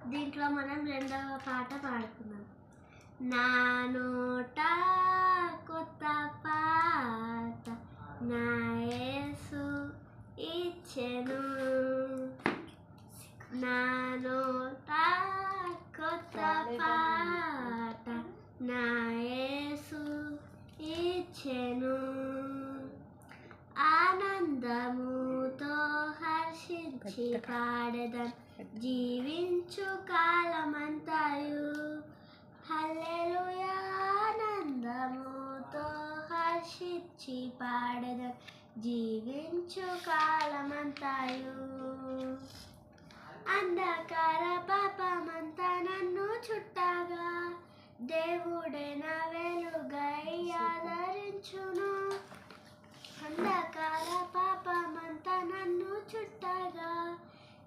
దీంట్లో మనం రెండవ పాట పాడుకున్నాం. నా నోట కొత్త పాట నా యేసు ఇచ్చెను. నా నోట కొత్త పాట నా యేసు ఇచ్చెను. ఆనందముతో హర్షించి పాడెదన్ జీవించు కాలమంతయు. హల్లెలూయా. ఆనందముతో హర్షించి పాడెదన్ జీవించు కాలమంతయు. అంధకార పాపమంతా నన్ను చుట్టగా దేవుడే నా వెలుగై ఆదరించును. అంధకార పాపమంతా నన్ను చుట్టగా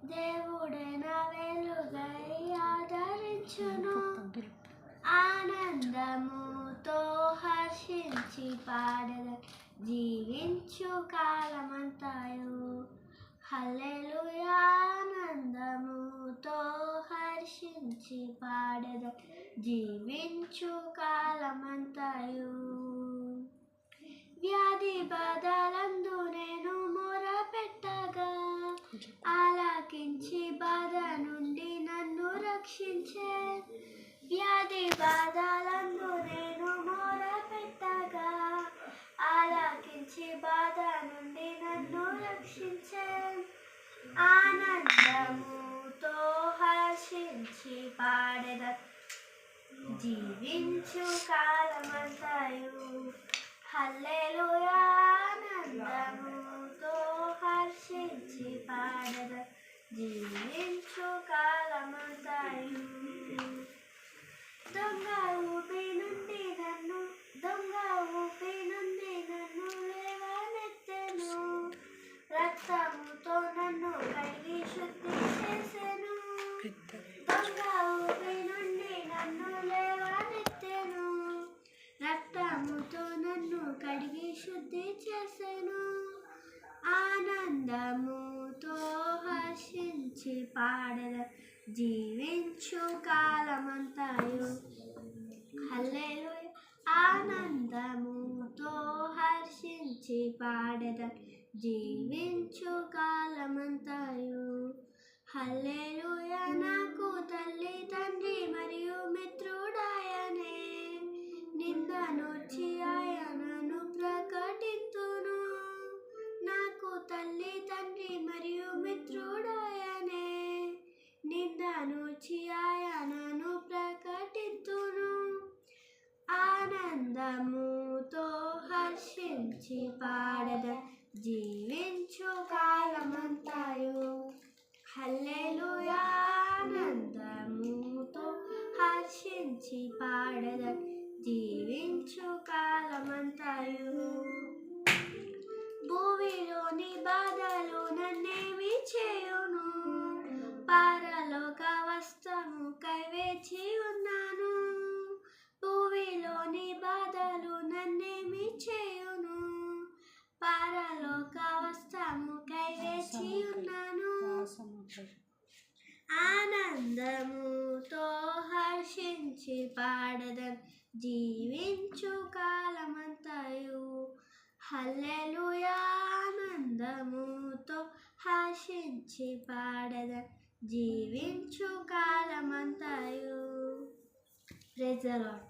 దేవుడే నా వెలుగై ఆదరించును. ఆనందముతో హర్షించి పాడెదన్ జీవించు కాలమంతయు. హల్లెలూయా. ఆనందముతో హర్షించి పాడెదన్ జీవించు కాలమంతయు. వ్యాధి బాధలందు నేను మొరపెట్టగా ఆలకించి బాధ నుండి నన్ను రక్షించే. వ్యాధి బాధలందు నేను మొరపెట్టగా ఆలకించి బాధ నుండి నన్ను రక్షించే. ఆనందముతో హర్షించి పాడెదన్ జీవించు కాలమంతయు. హల్లెలూయా. ఆనందముతో హర్షించి పాడెదన్ జీవించు కాలమంతయు. దొంగ ఊపి నుండి నన్ను లేవనెత్తెను. రక్తముతో నన్ను కడిగి శుద్ధి చేసెను. దొంగ ఊపి నుండి నన్ను లేవనెత్తెను. రక్తముతో నన్ను కడిగి శుద్ధి చేసెను. ఆనందముతో హర్షించి పాడెదన్ జీవించు కాలమంతయు. హల్లెలూయా. ఆనందముతో హర్షించి పాడెదన్ జీవించు కాలమంతయు. హల్లెలూయా. నాకు తల్లి తండ్రి మరియు మిత్రుడాయనే. నిందనొచ్చి ఆయనను ప్రకటింతును. నాకు తల్లి తండ్రి మరియు మిత్రుడాయనే. నిందనొచ్చి ఆయనను ప్రకటింతును. ఆనందముతో హర్షించి పాడెదన్ జీవించు కాలమంతయు. హల్లెలూయా. ఆనందముతో హర్షించి పాడెదన్ జీవించు కాలమంతయు. భూమిలోని బాధలు నన్నేమి చేయును. పరలోక వస్త్రముకై వేచి ఉన్నాను. భూమిలోని బాధలు నన్నేమి చేయును. పరలోక వస్త్రముకై వేచి ఉన్నాను. ఆనందముతో హర్షించి పాడెదన్ జీవించు కాలమంతయు. హల్లెలూయా. ఆనందముతో హర్షించి పాడెదన్ జీవించు కాలమంతయు. Praise the lord.